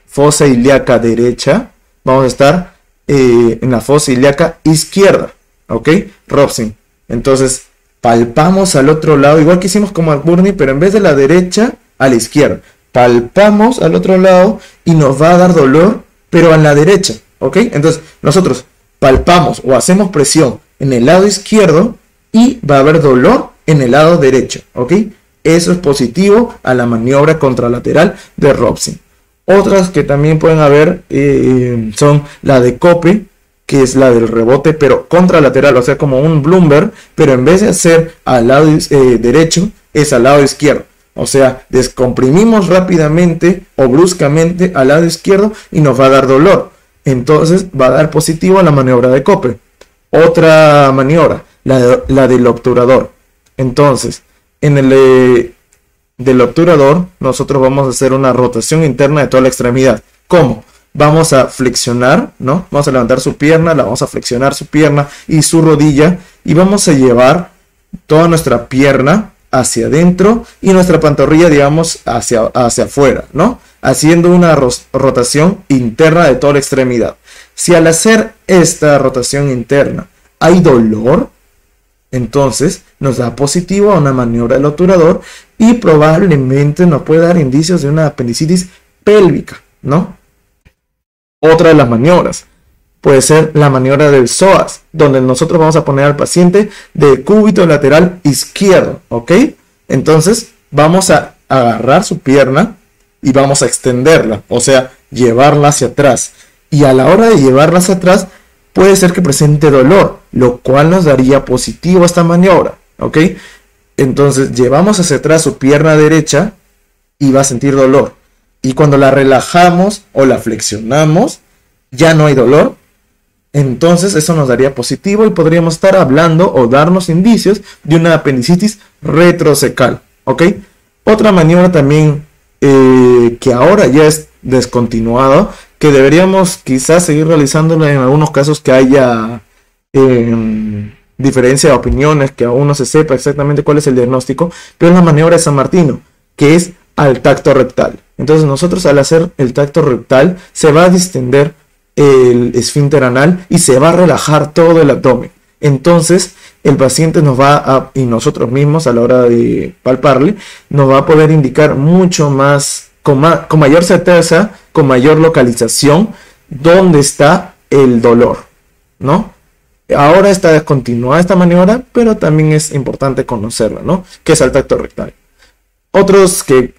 fosa ilíaca derecha, vamos a estar en la fosa ilíaca izquierda, ¿ok? Robson. Entonces, palpamos al otro lado, igual que hicimos con McBurney, pero en vez de la derecha, a la izquierda. Palpamos al otro lado y nos va a dar dolor, pero a la derecha, ¿ok? Entonces, nosotros palpamos o hacemos presión en el lado izquierdo y va a haber dolor en el lado derecho, ¿ok? Eso es positivo a la maniobra contralateral de Robson. Otras que también pueden haber son la de Cope, que es la del rebote, pero contralateral, o sea, como un Bloomberg, pero en vez de hacer al lado derecho, es al lado izquierdo. O sea, descomprimimos rápidamente o bruscamente al lado izquierdo y nos va a dar dolor. Entonces va a dar positivo a la maniobra de Cope. Otra maniobra, la del obturador. Entonces, en el del obturador, nosotros vamos a hacer una rotación interna de toda la extremidad. ¿Cómo? Vamos a flexionar, ¿no? Vamos a levantar su pierna, la vamos a flexionar su pierna y su rodilla y vamos a llevar toda nuestra pierna hacia adentro y nuestra pantorrilla, digamos, hacia afuera, ¿no? Haciendo una rotación interna de toda la extremidad. Si al hacer esta rotación interna hay dolor, entonces nos da positivo a una maniobra del obturador y probablemente nos puede dar indicios de una apendicitis pélvica, ¿no? Otra de las maniobras puede ser la maniobra del psoas, donde nosotros vamos a poner al paciente de cúbito lateral izquierdo, ¿ok? Entonces vamos a agarrar su pierna y vamos a extenderla, o sea, llevarla hacia atrás. Y a la hora de llevarla hacia atrás, puede ser que presente dolor, lo cual nos daría positivo a esta maniobra, ¿ok? Entonces llevamos hacia atrás su pierna derecha y va a sentir dolor. Y cuando la relajamos o la flexionamos, ya no hay dolor. Entonces eso nos daría positivo y podríamos estar hablando o darnos indicios de una apendicitis retrocecal, ¿ok? Otra maniobra también que ahora ya es descontinuado, que deberíamos quizás seguir realizándola en algunos casos que haya diferencia de opiniones, que aún no se sepa exactamente cuál es el diagnóstico, pero es la maniobra de San Martino, que es al tacto rectal. Entonces nosotros al hacer el tacto rectal se va a distender el esfínter anal y se va a relajar todo el abdomen. Entonces el paciente nos va a, y nosotros mismos a la hora de palparle, nos va a poder indicar mucho más, con mayor certeza, con mayor localización, dónde está el dolor, ¿no? Ahora está descontinuada esta maniobra, pero también es importante conocerla, ¿no? Que es el tacto rectal. Otros que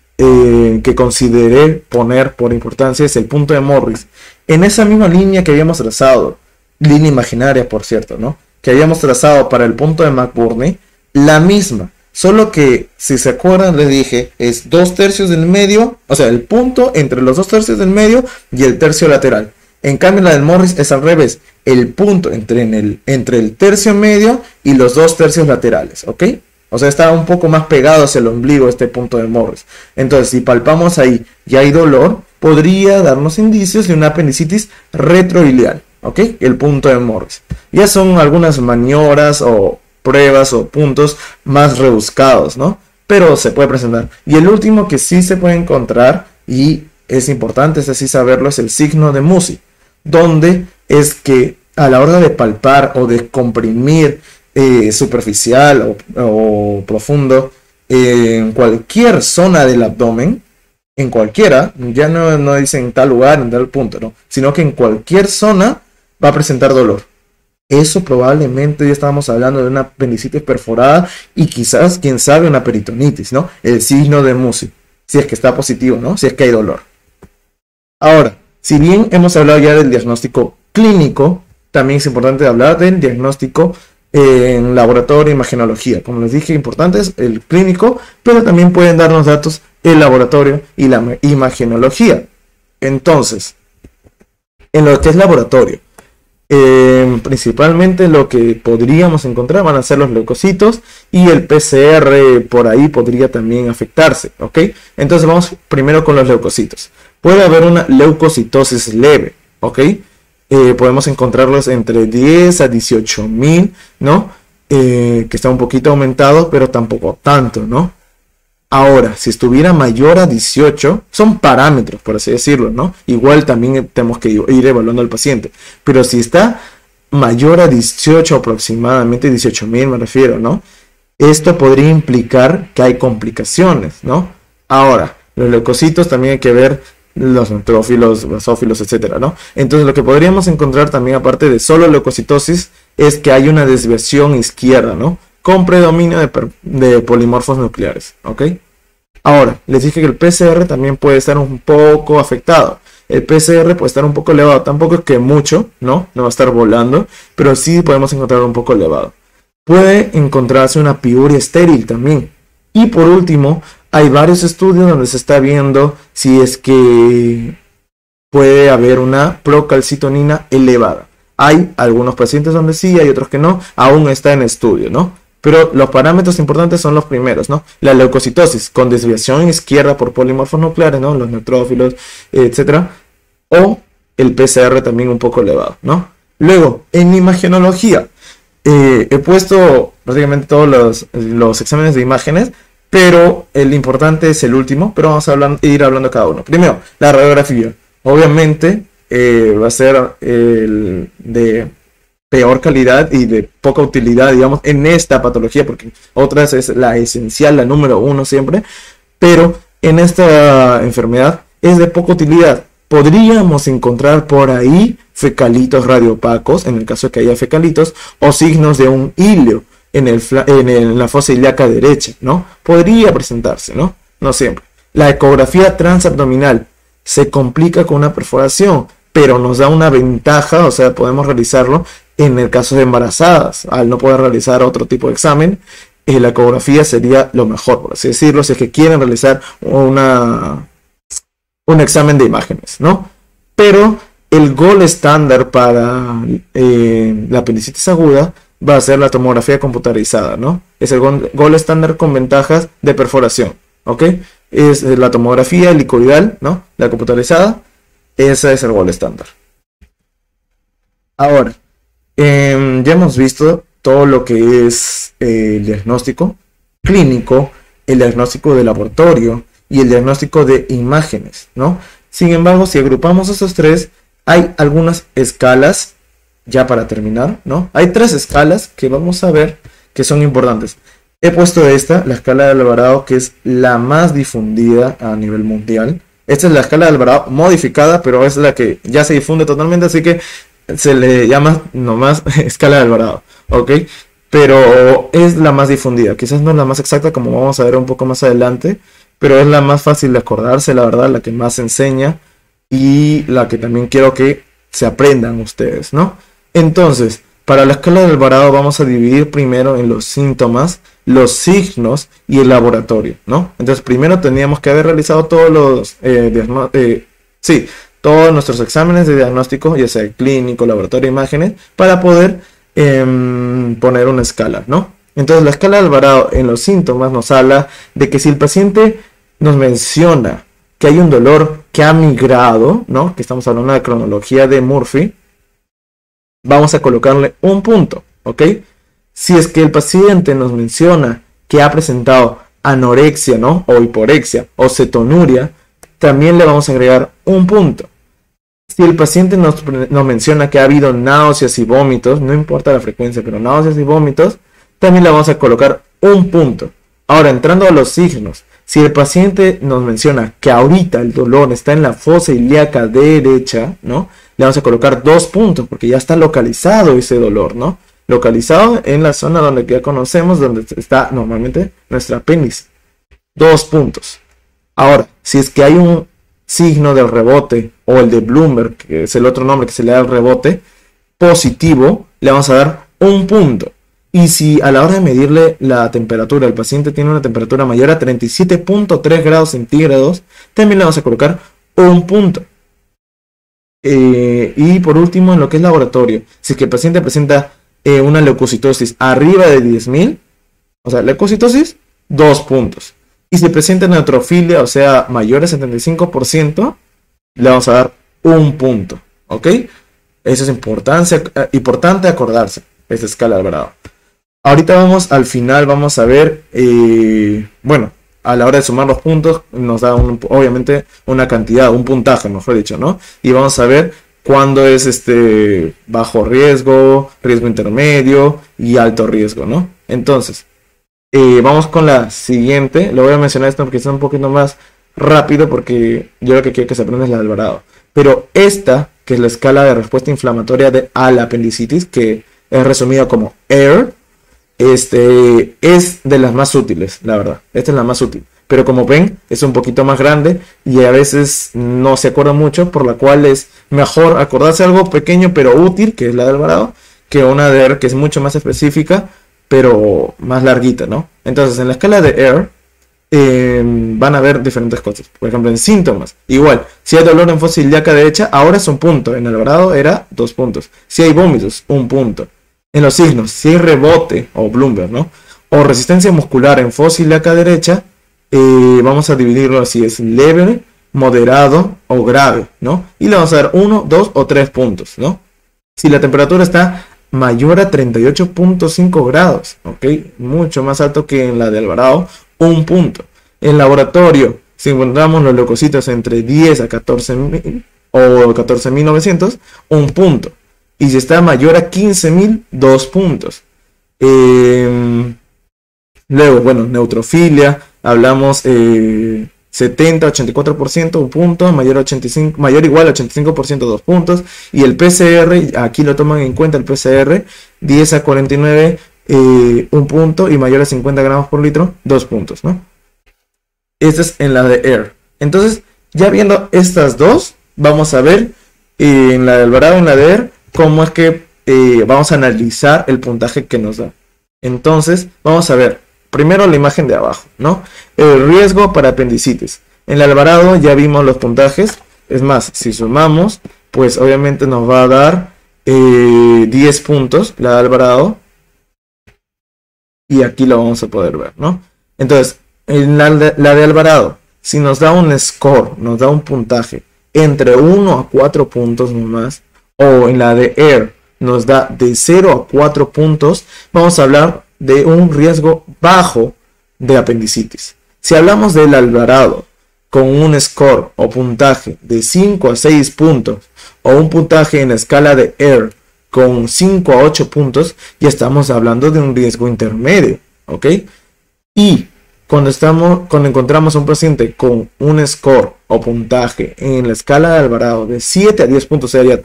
consideré poner por importancia es el punto de Morris. En esa misma línea que habíamos trazado, línea imaginaria por cierto, ¿no? Que habíamos trazado para el punto de McBurney, la misma. Solo que, si se acuerdan, les dije, es 2/3 del medio, o sea, el punto entre los 2/3 del medio y el tercio lateral. En cambio, la del Morris es al revés, el punto entre el tercio medio y los 2/3 laterales, ¿ok? O sea, está un poco más pegado hacia el ombligo este punto de Morris. Entonces, si palpamos ahí y hay dolor, podría darnos indicios de una apendicitis retroiliac, ¿ok? El punto de Morris. Ya son algunas maniobras o pruebas o puntos más rebuscados, ¿no? Pero se puede presentar. Y el último que sí se puede encontrar, y es importante, es así saberlo, es el signo de Musi, donde es que a la hora de palpar o de comprimir superficial o profundo en cualquier zona del abdomen, en cualquiera, ya no dicen en tal lugar, en tal punto, ¿no? Sino que en cualquier zona va a presentar dolor. Eso probablemente ya estábamos hablando de una apendicitis perforada y quizás, quién sabe, una peritonitis, ¿no? El signo de Musi, si es que está positivo, ¿no? Si es que hay dolor. Ahora, si bien hemos hablado ya del diagnóstico clínico, también es importante hablar del diagnóstico en laboratorio e imagenología. Como les dije, importante es el clínico, pero también pueden darnos datos el laboratorio y la imagenología. Entonces, en lo que es laboratorio, principalmente lo que podríamos encontrar van a ser los leucocitos, y el PCR por ahí podría también afectarse, ¿ok? Entonces vamos primero con los leucocitos. Puede haber una leucocitosis leve, ¿ok? Podemos encontrarlos entre 10 a 18.000, ¿no? Que está un poquito aumentado, pero tampoco tanto, ¿no? Ahora, si estuviera mayor a 18, son parámetros, por así decirlo, ¿no? Igual también tenemos que ir evaluando al paciente. Pero si está mayor a 18, aproximadamente 18.000 me refiero, ¿no? Esto podría implicar que hay complicaciones, ¿no? Ahora, los leucocitos también hay que ver los neutrófilos, basófilos, etcétera, ¿no? Entonces lo que podríamos encontrar también, aparte de solo leucocitosis, es que hay una desviación izquierda, ¿no? Con predominio de polimorfos nucleares, ¿ok? Ahora, les dije que el PCR también puede estar un poco afectado. El PCR puede estar un poco elevado, tampoco es que mucho, ¿no? No va a estar volando, pero sí podemos encontrar un poco elevado. Puede encontrarse una piuria estéril también. Y por último, hay varios estudios donde se está viendo si es que puede haber una procalcitonina elevada. Hay algunos pacientes donde sí, hay otros que no, aún está en estudio, ¿no? Pero los parámetros importantes son los primeros, ¿no? La leucocitosis con desviación izquierda por polimorfos nucleares, ¿no? Los neutrófilos, etcétera. O el PCR también un poco elevado, ¿no? Luego, en imagenología, he puesto prácticamente todos los exámenes de imágenes, pero el importante es el último, pero vamos a ir hablando cada uno. Primero, la radiografía. Obviamente va a ser el de peor calidad y de poca utilidad, digamos, en esta patología, porque otras es la esencial, la número uno siempre, pero en esta enfermedad es de poca utilidad. Podríamos encontrar por ahí fecalitos radiopacos, en el caso de que haya fecalitos, o signos de un hilo en la fosa ilíaca derecha, ¿no? Podría presentarse, ¿no? No siempre. La ecografía transabdominal se complica con una perforación, pero nos da una ventaja, o sea, podemos realizarlo en el caso de embarazadas. Al no poder realizar otro tipo de examen, la ecografía sería lo mejor, por así decirlo, si es que quieren realizar un examen de imágenes, ¿no? Pero el gold estándar para la apendicitis aguda va a ser la tomografía computarizada, ¿no? Es el gold estándar con ventajas de perforación, ¿ok? Es la tomografía helicoidal, ¿no? La computarizada, esa es el gold estándar. Ahora, ya hemos visto todo lo que es el diagnóstico clínico, el diagnóstico de laboratorio y el diagnóstico de imágenes, ¿no? Sin embargo, si agrupamos esos tres, hay algunas escalas, ya para terminar, ¿no? Hay tres escalas que vamos a ver que son importantes. He puesto esta, la escala de Alvarado, que es la más difundida a nivel mundial. Esta es la escala de Alvarado modificada, pero es la que ya se difunde totalmente, así que se le llama nomás escala de Alvarado, ¿ok? Pero es la más difundida, quizás no es la más exacta, como vamos a ver un poco más adelante, pero es la más fácil de acordarse, la verdad, la que más se enseña y la que también quiero que se aprendan ustedes, ¿no? Entonces, para la escala de Alvarado vamos a dividir primero en los síntomas, los signos y el laboratorio, ¿no? Entonces, primero teníamos que haber realizado todos los todos nuestros exámenes de diagnóstico, ya sea clínico, laboratorio, imágenes, para poder poner una escala, ¿no? Entonces, la escala de Alvarado en los síntomas nos habla de que si el paciente nos menciona que hay un dolor que ha migrado, ¿no? Que estamos hablando de cronología de Murphy, vamos a colocarle un punto, ¿ok? Si es que el paciente nos menciona que ha presentado anorexia, ¿no? O hiporexia o cetonuria, también le vamos a agregar un punto. Si el paciente nos menciona que ha habido náuseas y vómitos, no importa la frecuencia, pero náuseas y vómitos, también le vamos a colocar un punto. Ahora, entrando a los signos, si el paciente nos menciona que ahorita el dolor está en la fosa ilíaca derecha, ¿no? Le vamos a colocar 2 puntos porque ya está localizado ese dolor, ¿no? Localizado en la zona donde ya conocemos, donde está normalmente nuestra apéndice. 2 puntos. Ahora, si es que hay un signo del rebote o el de Bloomberg, que es el otro nombre que se le da al rebote, positivo, le vamos a dar un punto. Y si a la hora de medirle la temperatura, el paciente tiene una temperatura mayor a 37.3 grados centígrados, también le vamos a colocar un punto. Y por último, en lo que es laboratorio, si es que el paciente presenta una leucocitosis arriba de 10.000, o sea, leucocitosis, 2 puntos. Y si presenta neutrofilia, o sea, mayor a 75%, le vamos a dar 1 punto. ¿Ok? Eso es importante acordarse, esa escala Alvarado. Ahorita vamos al final, vamos a ver, bueno, a la hora de sumar los puntos nos da obviamente una cantidad, un puntaje, mejor dicho, ¿no? Y vamos a ver cuándo es bajo riesgo, riesgo intermedio y alto riesgo, ¿no? Entonces, vamos con la siguiente. Lo voy a mencionar esto porque es un poquito más rápido porque yo lo que quiero que se aprenda es la de Alvarado. Pero esta, que es la escala de respuesta inflamatoria a la apendicitis, que es resumida como AIR, es de las más útiles, la verdad. Esta es la más útil. Pero como ven, es un poquito más grande y a veces no se acuerda mucho, por la cual es mejor acordarse algo pequeño pero útil, que es la de Alvarado, que una de AIR que es mucho más específica, pero más larguita, ¿no? Entonces, en la escala de AIR van a ver diferentes cosas. Por ejemplo, en síntomas, igual, si hay dolor en fosa ilíaca derecha, ahora es 1 punto. En Alvarado era 2 puntos. Si hay vómitos, 1 punto. En los signos, si hay rebote o Bloomberg, ¿no? O resistencia muscular en fosa ilíaca derecha, vamos a dividirlo así, es leve, moderado o grave, ¿no? Y le vamos a dar 1, 2 o 3 puntos, ¿no? Si la temperatura está mayor a 38.5 grados, ¿ok? Mucho más alto que en la de Alvarado, 1 punto. En laboratorio, si encontramos los leucocitos entre 10 a 14.000 o 14.900, 1 punto. Y si está mayor a 15.000, 2 puntos. Luego, bueno, neutrofilia, hablamos 70, 84%, 1 punto, mayor o igual a 85%, 2 puntos. Y el PCR, aquí lo toman en cuenta el PCR, 10 a 49, 1 punto, y mayor a 50 gramos por litro, 2 puntos, ¿no? Esta es en la de AIR. Entonces, ya viendo estas dos, vamos a ver en la de Alvarado y en la de AIR, cómo es que vamos a analizar el puntaje que nos da. Entonces, vamos a ver primero la imagen de abajo, ¿no? El riesgo para apendicitis. En el Alvarado ya vimos los puntajes. Es más, si sumamos, pues obviamente nos va a dar 10 puntos la de Alvarado. Y aquí lo vamos a poder ver, ¿no? Entonces, en la de Alvarado, si nos da un score, nos da un puntaje entre 1 a 4 puntos nomás, o en la de AIR nos da de 0 a 4 puntos, vamos a hablar de un riesgo bajo de apendicitis. Si hablamos del Alvarado con un score o puntaje de 5 a 6 puntos, o un puntaje en la escala de AIR con 5 a 8 puntos, ya estamos hablando de un riesgo intermedio, ¿ok? Y cuando encontramos a un paciente con un score o puntaje en la escala de Alvarado de 7 a 10 puntos, sería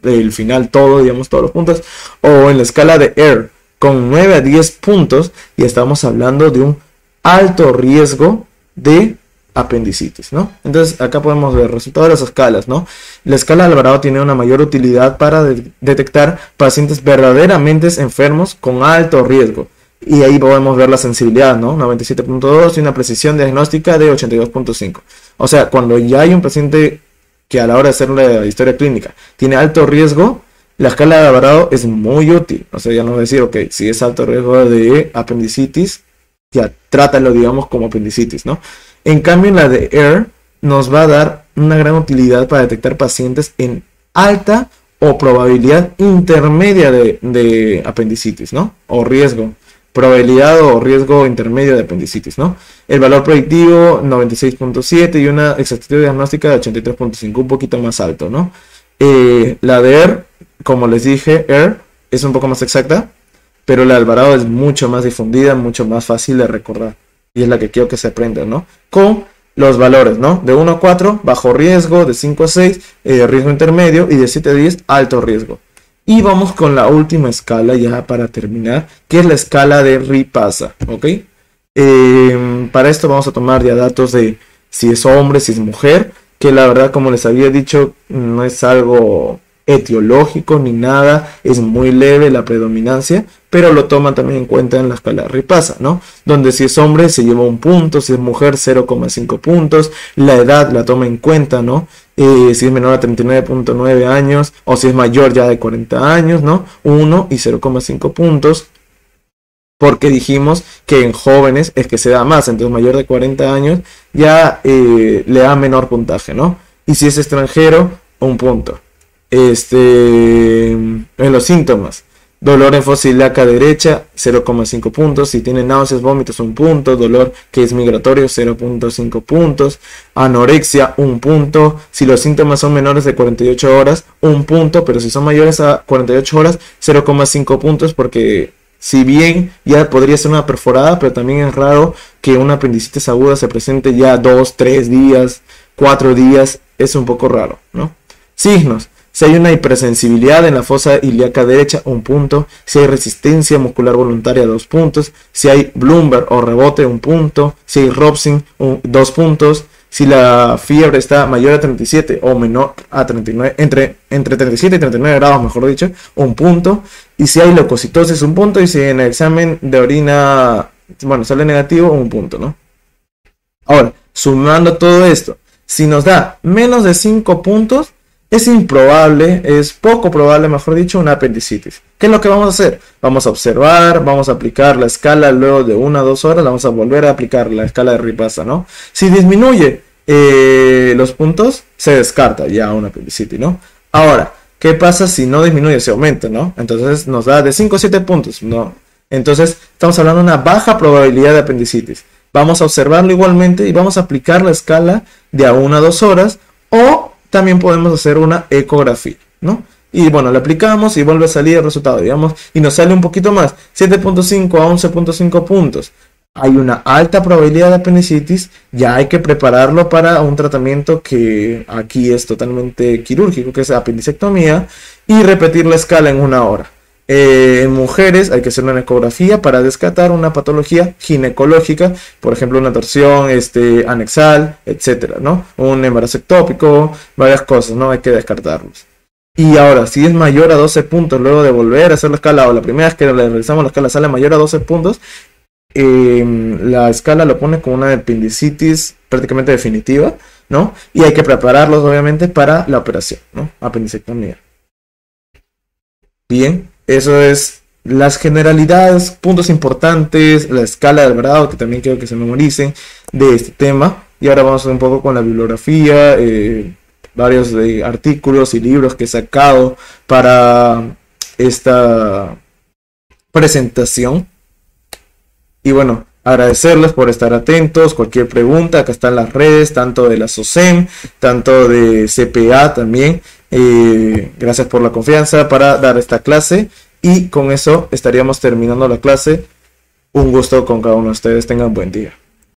el final todo, digamos, todos los puntos, o en la escala de AIR con 9 a 10 puntos, y estamos hablando de un alto riesgo de apendicitis, ¿no? Entonces acá podemos ver el resultado de las escalas, ¿no? La escala de Alvarado tiene una mayor utilidad para detectar pacientes verdaderamente enfermos con alto riesgo, y ahí podemos ver la sensibilidad, ¿no? 97.2 y una precisión diagnóstica de 82.5. O sea, cuando ya hay un paciente que a la hora de hacer la historia clínica tiene alto riesgo, la escala de Alvarado es muy útil. O sea, ya no va a decir, ok, si es alto riesgo de apendicitis, ya trátalo, digamos, como apendicitis, ¿no? En cambio, en la de AIR nos va a dar una gran utilidad para detectar pacientes en alta o probabilidad intermedia de apendicitis, ¿no? O riesgo. Probabilidad o riesgo intermedio de apendicitis, ¿no? El valor predictivo 96.7 y una exactitud diagnóstica de 83.5, un poquito más alto, ¿no? La de AIR, como les dije, AIR es un poco más exacta, pero la de Alvarado es mucho más difundida, mucho más fácil de recordar, y es la que quiero que se aprenda, ¿no? Con los valores, ¿no? De 1 a 4, bajo riesgo, de 5 a 6, riesgo intermedio, y de 7 a 10, alto riesgo. Y vamos con la última escala ya para terminar, que es la escala de Ripasa, ¿ok? Para esto vamos a tomar ya datos de si es hombre, si es mujer, que la verdad, como les había dicho, no es algo etiológico ni nada, es muy leve la predominancia, pero lo toman también en cuenta en la escala Ripasa, ¿no? Donde si es hombre se lleva 1 punto, si es mujer 0,5 puntos, la edad la toma en cuenta, ¿no? Si es menor a 39.9 años o si es mayor ya de 40 años, ¿no? 1 y 0,5 puntos. Porque dijimos que en jóvenes es que se da más, entonces mayor de 40 años ya le da menor puntaje, ¿no? Y si es extranjero, 1 punto. En los síntomas, dolor en fosa ilíaca derecha, 0,5 puntos. Si tiene náuseas, vómitos, 1 punto. Dolor que es migratorio, 0,5 puntos. Anorexia, 1 punto. Si los síntomas son menores de 48 horas, 1 punto. Pero si son mayores a 48 horas, 0,5 puntos porque... Si bien ya podría ser una perforada, pero también es raro que una apendicitis aguda se presente ya 2, 3 días, 4 días. Es un poco raro, ¿no? Signos. Si hay una hipersensibilidad en la fosa ilíaca derecha, 1 punto. Si hay resistencia muscular voluntaria, 2 puntos. Si hay Bloomberg o rebote, 1 punto. Si hay Robson, 2 puntos. Si la fiebre está mayor a 37 o menor a 39, entre 37 y 39 grados, mejor dicho, 1 punto. Y si hay leucocitosis, 1 punto. Y si en el examen de orina, bueno, sale negativo, 1 punto, ¿no? Ahora, sumando todo esto, si nos da menos de 5 puntos, es improbable, es poco probable, mejor dicho, una apendicitis. ¿Qué es lo que vamos a hacer? Vamos a observar, vamos a aplicar la escala luego de 1 a 2 horas, vamos a volver a aplicar la escala de Ripasa, ¿no? Si disminuye los puntos, se descarta ya una apendicitis, ¿no? Ahora, ¿qué pasa si no disminuye, se aumenta, ¿no? Entonces nos da de 5 a 7 puntos, ¿no? Entonces estamos hablando de una baja probabilidad de apendicitis. Vamos a observarlo igualmente y vamos a aplicar la escala de a 1 a 2 horas o también podemos hacer una ecografía, ¿no? Y bueno, la aplicamos y vuelve a salir el resultado, digamos, y nos sale un poquito más, 7.5 a 11.5 puntos. Hay una alta probabilidad de apendicitis, ya hay que prepararlo para un tratamiento que aquí es totalmente quirúrgico, que es apendicectomía, y repetir la escala en 1 hora. En mujeres hay que hacer una ecografía para descartar una patología ginecológica, por ejemplo una torsión anexal, etcétera, ¿no? Un embarazo ectópico, varias cosas, ¿no? Hay que descartarlos. Y ahora, si es mayor a 12 puntos, luego de volver a hacer la escala, o la primera vez que le realizamos la escala sale mayor a 12 puntos, la escala lo pone como una apendicitis prácticamente definitiva, ¿no? Y hay que prepararlos, obviamente, para la operación, ¿no? Apendicectomía. Bien. Eso es las generalidades, puntos importantes, la escala del grado, que también quiero que se memoricen de este tema. Y ahora vamos un poco con la bibliografía, varios artículos y libros que he sacado para esta presentación. Y bueno, agradecerles por estar atentos. Cualquier pregunta, acá están las redes, tanto de la SOCEM, tanto de CPA también. Gracias por la confianza para dar esta clase y con eso estaríamos terminando la clase. Un gusto con cada uno de ustedes, tengan buen día.